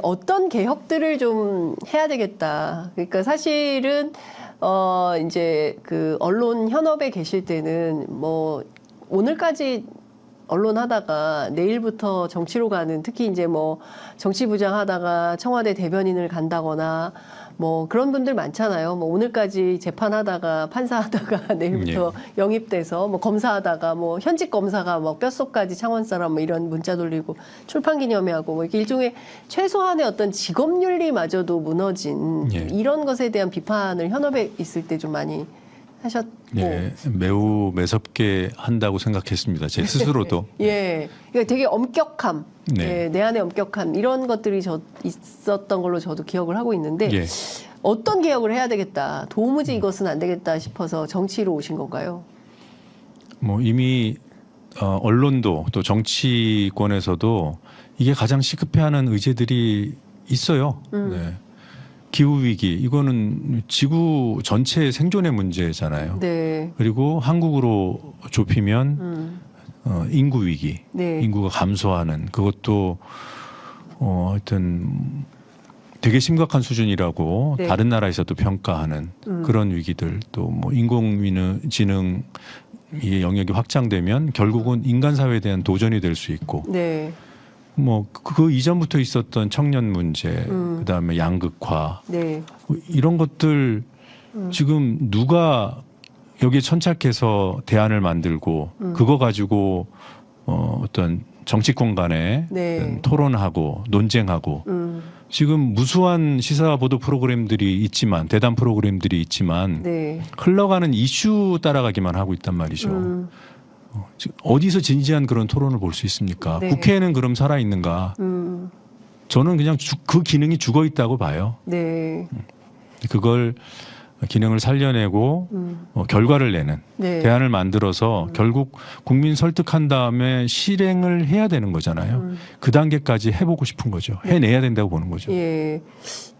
어떤 개혁들을 좀 해야 되겠다. 그러니까 사실은 이제 그 언론 현업에 계실 때는 뭐 오늘까지 언론 하다가 내일부터 정치로 가는, 특히 이제 뭐 정치부장 하다가 청와대 대변인을 간다거나 뭐 그런 분들 많잖아요. 뭐 오늘까지 재판하다가 판사하다가 내일부터 영입돼서 뭐 검사하다가 뭐 현직 검사가 뭐 뼛속까지 창원 사람 뭐 이런 문자 돌리고 출판 기념회하고 뭐 이렇게 일종의 최소한의 어떤 직업윤리마저도 무너진 이런 것에 대한 비판을 현업에 있을 때 좀 많이 하셨고. 예, 매우 매섭게 한다고 생각했습니다. 제 스스로도. 예, 그러니까 되게 엄격함, 네. 예, 내 안에 엄격함 이런 것들이 있었던 걸로 저도 기억을 하고 있는데 예. 어떤 개혁을 해야 되겠다, 도무지 이것은 안 되겠다 싶어서 정치로 오신 건가요? 뭐 이미 언론도 또 정치권에서도 이게 가장 시급해하는 의제들이 있어요. 네. 기후 위기, 이거는 지구 전체의 생존의 문제잖아요. 네. 그리고 한국으로 좁히면 인구 위기, 네. 인구가 감소하는, 그것도 하여튼 되게 심각한 수준이라고 네. 다른 나라에서도 평가하는 그런 위기들, 또 뭐 인공지능 이 영역이 확장되면 결국은 인간 사회에 대한 도전이 될 수 있고, 네. 뭐 그 이전부터 있었던 청년 문제, 그다음에 양극화, 네. 이런 것들 지금 누가 여기에 천착해서 대안을 만들고 그거 가지고 어떤 정치권 간에 네. 어떤 토론하고 논쟁하고, 지금 무수한 시사 보도 프로그램들이 있지만, 대담 프로그램들이 있지만 네. 흘러가는 이슈 따라가기만 하고 있단 말이죠. 어디서 진지한 그런 토론을 볼 수 있습니까? 네. 국회에는 그럼 살아 있는가? 저는 그냥 그 기능이 죽어 있다고 봐요. 네. 그걸 기능을 살려내고 결과를 내는, 네. 대안을 만들어서 결국 국민 설득한 다음에 실행을 해야 되는 거잖아요. 그 단계까지 해보고 싶은 거죠. 해내야 된다고 보는 거죠. 예.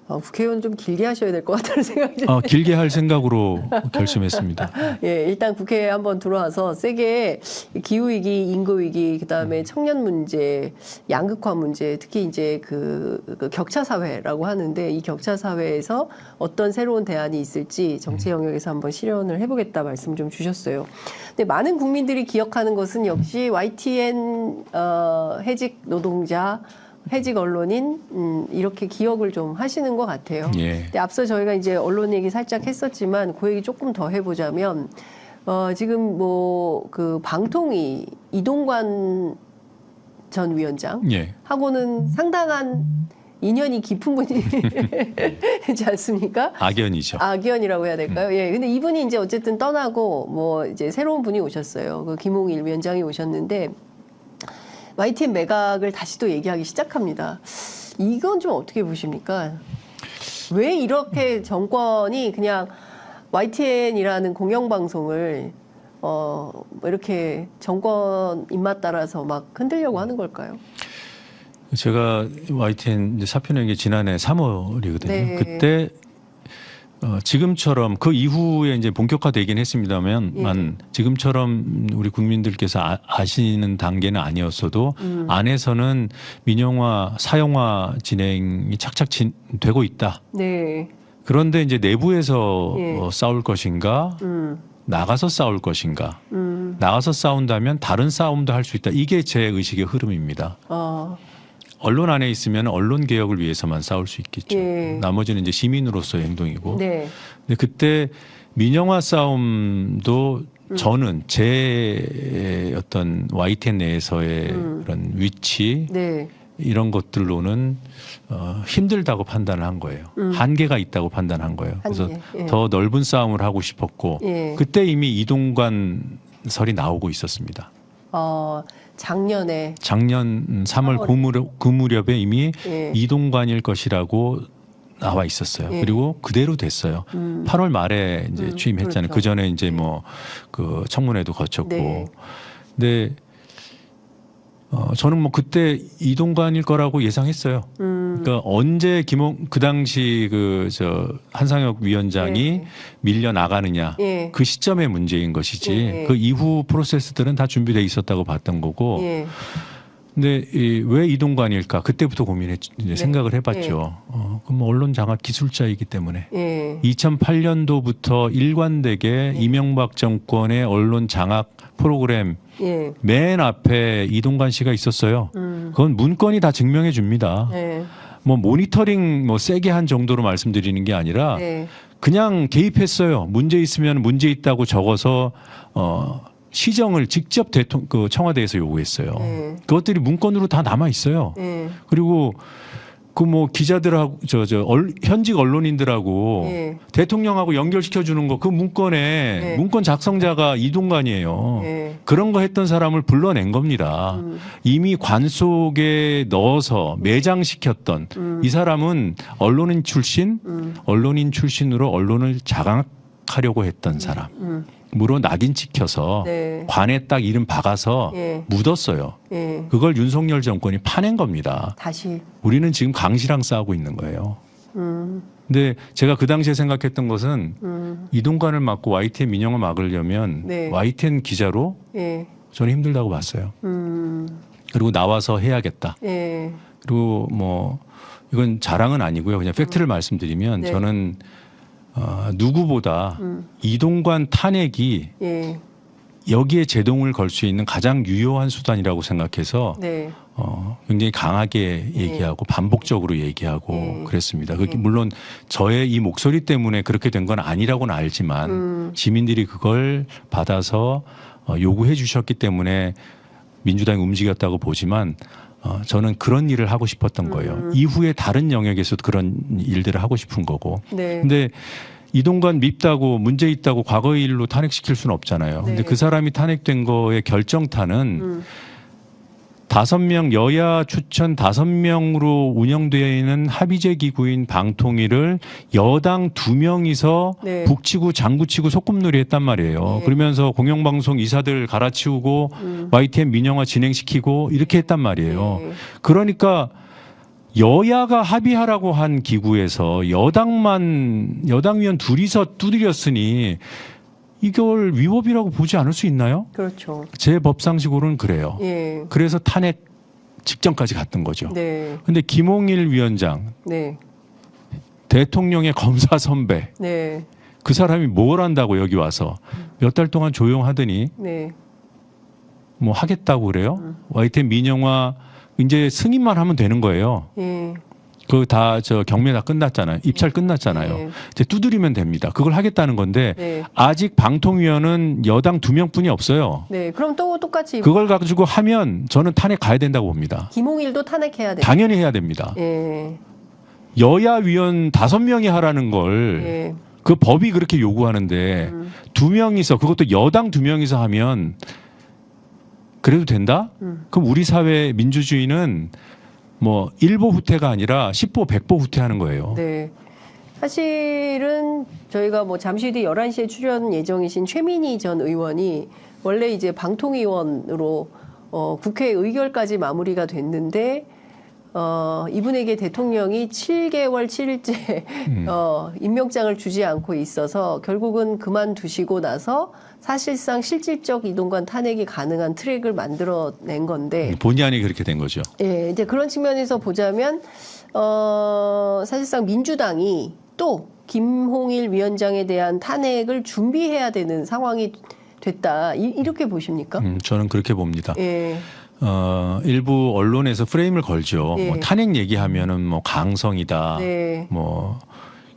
국회의원 좀 길게 하셔야 될 것 같다는 생각이 들어요. 길게 할 생각으로 결심했습니다. 예, 일단 국회에 한번 들어와서 세게 기후위기, 인구위기, 그 다음에 청년 문제, 양극화 문제, 특히 이제 그 격차 사회라고 하는데, 이 격차 사회에서 어떤 새로운 대안이 있을지 정치 영역에서 한번 실현을 해보겠다 말씀 좀 주셨어요. 근데 많은 국민들이 기억하는 것은 역시 YTN 해직 노동자, 해직 언론인, 이렇게 기억을 좀 하시는 것 같아요. 예. 근데 앞서 저희가 이제 언론 얘기 살짝 했었지만 그 얘기 조금 더 해보자면, 지금 뭐 그 방통위 이동관 전 위원장 예. 하고는 상당한 인연이 깊은 분이지 않습니까? 악연이죠. 악연이라고 해야 될까요? 예. 근데 이분이 이제 어쨌든 떠나고 뭐 이제 새로운 분이 오셨어요. 그 김홍일 위원장이 오셨는데, YTN 매각을 다시 또 얘기하기 시작합니다. 이건 좀 어떻게 보십니까? 왜 이렇게 정권이 그냥 YTN이라는 공영방송을 뭐 이렇게 정권 입맛 따라서 막 흔들려고 하는 걸까요? 제가 YTN 이제 사표 낸 게 지난해 3월이거든요. 네. 그때 지금처럼, 그 이후에 이제 본격화되긴 했습니다만, 지금처럼 우리 국민들께서 아시는 단계는 아니었어도 안에서는 민영화, 사형화 진행이 착착 되고 있다. 네. 그런데 이제 내부에서 싸울 것인가, 나가서 싸울 것인가, 나가서 싸운다면 다른 싸움도 할 수 있다. 이게 제 의식의 흐름입니다. 언론 안에 있으면 언론 개혁을 위해서만 싸울 수 있겠죠. 예. 나머지는 이제 시민으로서의 행동이고. 네. 근데 그때 민영화 싸움도 저는 제 어떤 YTN 내에서의 그런 위치, 네. 이런 것들로는 힘들다고 판단을 한 거예요. 한계가 있다고 판단한 거예요. 그래서 예. 더 넓은 싸움을 하고 싶었고, 예. 그때 이미 이동관 설이 나오고 있었습니다. 작년 3월 그 무렵에 이미 예. 이동관일 것이라고 나와 있었어요. 예. 그리고 그대로 됐어요. 8월 말에 이제 취임했잖아요. 그렇죠. 그 전에 이제 뭐 그 청문회도 거쳤고. 네. 근데 저는 뭐 그때 이동관일 거라고 예상했어요. 그러니까 언제 그 당시 한상혁 위원장이 예. 밀려 나가느냐, 예. 그 시점의 문제인 것이지, 예. 그 이후 프로세스들은 다 준비돼 있었다고 봤던 거고. 예. 근데 왜 이동관일까? 그때부터 생각을 해봤죠. 그럼 언론 장악 기술자이기 때문에. 2008년도부터 일관되게 이명박 정권의 언론 장악 프로그램 맨 앞에 이동관 씨가 있었어요. 그건 문건이 다 증명해 줍니다. 뭐 모니터링 뭐 세게 한 정도로 말씀드리는 게 아니라 그냥 개입했어요. 문제 있으면 문제 있다고 적어서 시정을 직접 그 청와대에서 요구했어요. 그것들이 문건으로 다 남아 있어요. 그리고 그 뭐 기자들하고 현직 언론인들하고 대통령하고 연결시켜 주는 거 그 문건에 문건 작성자가 이동관이에요. 그런 거 했던 사람을 불러낸 겁니다. 이미 관 속에 넣어서 매장시켰던 이 사람은 언론인 출신으로 언론을 장악하려고 했던 사람. 물론 낙인 찍혀서 관에 딱 이름 박아서 묻었어요. 그걸 윤석열 정권이 파낸 겁니다. 다시. 우리는 지금 강시랑 싸우고 있는 거예요. 근데 제가 그 당시에 생각했던 것은 이동관을 막고 YTN 민영화 막으려면 YTN 기자로 저는 힘들다고 봤어요. 그리고 나와서 해야겠다. 그리고 뭐 이건 자랑은 아니고요. 그냥 팩트를 말씀드리면 저는 누구보다 이동관 탄핵이 여기에 제동을 걸 수 있는 가장 유효한 수단이라고 생각해서 굉장히 강하게 얘기하고 반복적으로 얘기하고 그랬습니다. 물론 저의 이 목소리 때문에 그렇게 된 건 아니라고는 알지만 시민들이 그걸 받아서 요구해 주셨기 때문에 민주당이 움직였다고 보지만 저는 그런 일을 하고 싶었던 거예요. 이후에 다른 영역에서도 그런 일들을 하고 싶은 거고. 근데 이동관 밉다고 문제 있다고 과거의 일로 탄핵시킬 수는 없잖아요. 근데 그 사람이 탄핵된 거의 결정타는 5명 여야 추천 5명으로 운영되어 있는 합의제 기구인 방통위를 여당 2명이서 북치고 장구치고 소꿉놀이 했단 말이에요. 그러면서 공영방송 이사들 갈아치우고 YTN 민영화 진행시키고 이렇게 했단 말이에요. 그러니까 여야가 합의하라고 한 기구에서 여당 위원 둘이서 두드렸으니 이걸 위법이라고 보지 않을 수 있나요? 그렇죠. 제 법상식으로는 그래요. 그래서 탄핵 직전까지 갔던 거죠. 근데 김홍일 위원장, 대통령의 검사 선배, 그 사람이 뭘 한다고 여기 와서 몇 달 동안 조용하더니 뭐 하겠다고 그래요? YTN 민영화 이제 승인만 하면 되는 거예요. 그 다 경매 다 끝났잖아요. 입찰 끝났잖아요. 이제 두드리면 됩니다. 그걸 하겠다는 건데 아직 방통위원은 여당 2명뿐이 없어요. 그럼 또 똑같이 그걸 가지고 하면 저는 탄핵 가야 된다고 봅니다. 김홍일도 탄핵해야 돼요. 당연히 해야 됩니다. 여야 위원 5명이 하라는 걸 그 법이 그렇게 요구하는데 2명이서 그것도 여당 2명이서 하면 그래도 된다? 그럼 우리 사회 민주주의는 뭐 1보 후퇴가 아니라 10보 100보 후퇴하는 거예요. 사실은 저희가 뭐 잠시 뒤 11시에 출연 예정이신 최민희 전 의원이 원래 이제 방통위원으로 국회 의결까지 마무리가 됐는데 이분에게 대통령이 7개월 7일째 임명장을 주지 않고 있어서 결국은 그만두시고 나서 사실상 실질적 이동관 탄핵이 가능한 트랙을 만들어낸 건데 본의 아니게 그렇게 된 거죠. 이제 그런 측면에서 보자면 사실상 민주당이 또 김홍일 위원장에 대한 탄핵을 준비해야 되는 상황이 됐다 이렇게 보십니까? 저는 그렇게 봅니다. 일부 언론에서 프레임을 걸죠. 뭐 탄핵 얘기하면은 뭐 강성이다. 뭐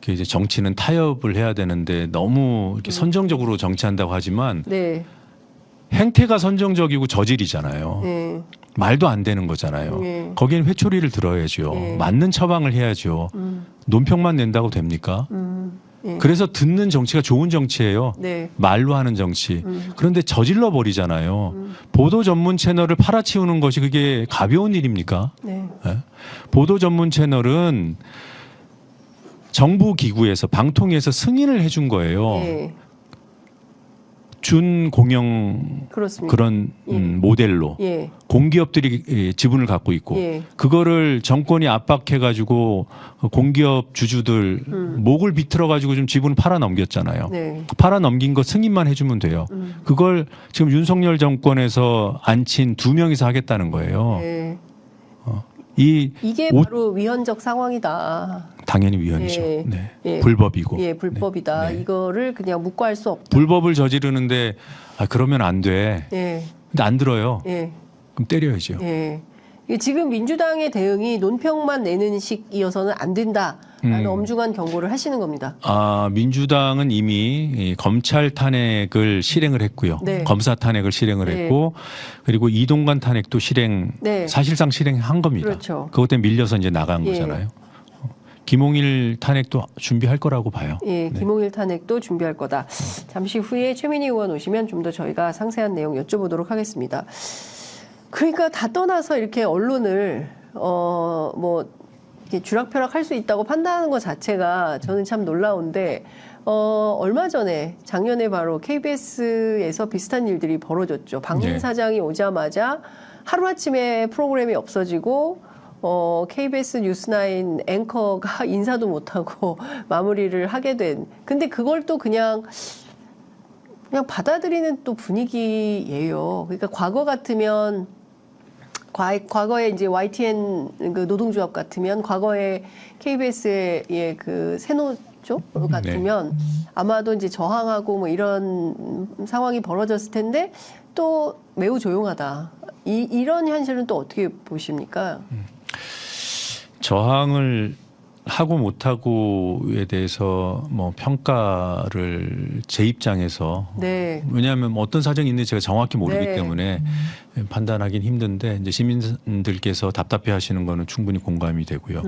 이제 정치는 타협을 해야 되는데 너무 이렇게 선정적으로 정치한다고 하지만 행태가 선정적이고 저질이잖아요. 말도 안 되는 거잖아요. 거기는 회초리를 들어야죠. 맞는 처방을 해야죠. 논평만 낸다고 됩니까? 그래서 듣는 정치가 좋은 정치예요. 말로 하는 정치. 그런데 저질러 버리잖아요. 보도 전문 채널을 팔아치우는 것이 그게 가벼운 일입니까? 보도 전문 채널은 정부 기구에서 방통위에서 승인을 해준 거예요. 준공영 그렇습니다. 그런 모델로 공기업들이 지분을 갖고 있고 그거를 정권이 압박해가지고 공기업 주주들 목을 비틀어가지고 좀 지분 팔아 넘겼잖아요. 팔아 넘긴 거 승인만 해주면 돼요. 그걸 지금 윤석열 정권에서 앉힌 2명이서 하겠다는 거예요. 이게 바로 위헌적 상황이다. 당연히 위헌이죠. 예. 네. 예. 불법이고. 예, 불법이다. 네. 이거를 그냥 묵과할 수 없다. 불법을 저지르는데 그러면 안 돼. 예. 근데 안 들어요. 예. 그럼 때려야죠. 예. 이게 지금 민주당의 대응이 논평만 내는 식이어서는 안 된다라는 엄중한 경고를 하시는 겁니다. 민주당은 이미 이 검찰 탄핵을 실행을 했고요. 네. 검사 탄핵을 실행을 네. 했고 그리고 이동관 탄핵도 네. 사실상 실행한 겁니다. 그렇죠. 그것 때문에 밀려서 이제 나간 예. 거잖아요. 김홍일 탄핵도 준비할 거라고 봐요. 예, 김홍일 탄핵도 준비할 거다. 잠시 후에 최민희 의원 오시면 좀 더 저희가 상세한 내용 여쭤보도록 하겠습니다. 그러니까 다 떠나서 이렇게 언론을 뭐 이렇게 주락펴락할 수 있다고 판단하는 것 자체가 저는 참 놀라운데 얼마 전에 작년에 바로 KBS에서 비슷한 일들이 벌어졌죠. 박민 네. 사장이 오자마자 하루아침에 프로그램이 없어지고 KBS 뉴스9 앵커가 인사도 못하고 마무리를 하게 된. 근데 그걸 또 그냥 받아들이는 또 분위기예요. 그러니까 과거 같으면 과거에 이제 YTN 그 노동조합 같으면 과거에 KBS의 그 세노조 같으면 아마도 이제 저항하고 뭐 이런 상황이 벌어졌을 텐데 또 매우 조용하다. 이런 현실은 또 어떻게 보십니까? 저항을 하고 못하고에 대해서 뭐 평가를 제 입장에서 네. 왜냐하면 어떤 사정이 있는지 제가 정확히 모르기 네. 때문에 판단하기는 힘든데 이제 시민들께서 답답해하시는 거는 충분히 공감이 되고요.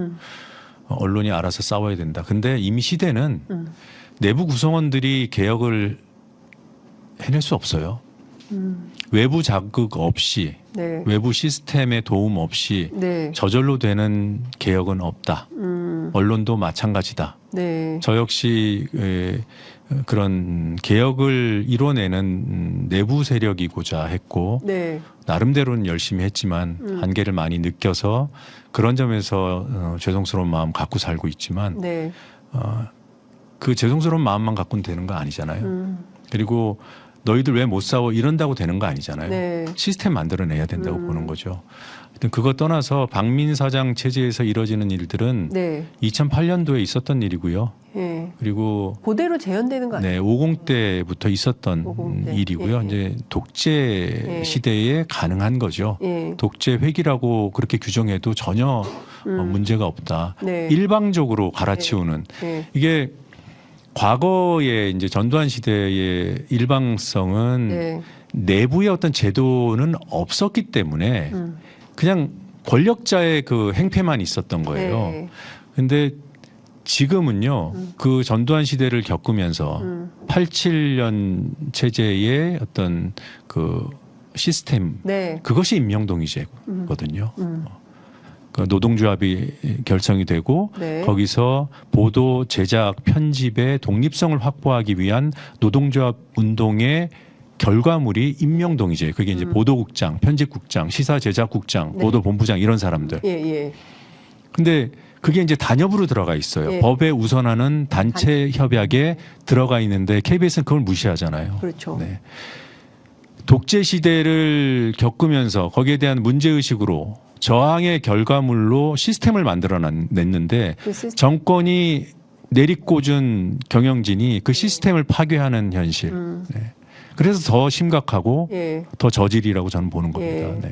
언론이 알아서 싸워야 된다. 근데 이미 시대는 내부 구성원들이 개혁을 해낼 수 없어요. 외부 자극 없이 네. 외부 시스템의 도움 없이 네. 저절로 되는 개혁은 없다. 언론도 마찬가지다. 네. 저 역시 그런 개혁을 이뤄내는 내부 세력이고자 했고 네. 나름대로는 열심히 했지만 한계를 많이 느껴서 그런 점에서 죄송스러운 마음 갖고 살고 있지만 네. 그 죄송스러운 마음만 갖고는 되는 거 아니잖아요. 그리고 너희들 왜 못 싸워 이런다고 되는 거 아니잖아요. 네. 시스템 만들어내야 된다고 보는 거죠. 하여튼 그거 떠나서 박민 사장 체제에서 이뤄지는 일들은 네. 2008년도에 있었던 일이고요. 예. 그리고 그대로 재현되는 거 아니에요? 네, 50 때부터 있었던 50 대. 일이고요. 예. 이제 독재 예. 시대에 가능한 거죠. 예. 독재 회기라고 그렇게 규정해도 전혀 문제가 없다. 네. 일방적으로 갈아치우는 예. 이게 과거에 이제 전두환 시대의 일방성은 네. 내부의 어떤 제도는 없었기 때문에 그냥 권력자의 그 행패만 있었던 거예요. 네. 근데 지금은요, 그 전두환 시대를 겪으면서 87년 체제의 어떤 그 시스템, 네. 그것이 임명동의제거든요. 그 노동조합이 결성이 되고 네. 거기서 보도, 제작, 편집의 독립성을 확보하기 위한 노동조합 운동의 결과물이 임명동의제. 그게 이제 보도국장, 편집국장, 시사제작국장, 네. 보도본부장 이런 사람들. 예, 예. 근데 그게 이제 단협으로 들어가 있어요. 예. 법에 우선하는 단체 협약에 들어가 있는데 KBS는 그걸 무시하잖아요. 그렇죠. 네. 독재 시대를 겪으면서 거기에 대한 문제의식으로 저항의 결과물로 시스템을 만들어냈는데 그 시스템. 정권이 내리꽂은 경영진이 그 시스템을 파괴하는 현실. 네. 그래서 더 심각하고 예. 더 저질이라고 저는 보는 겁니다. 예. 네.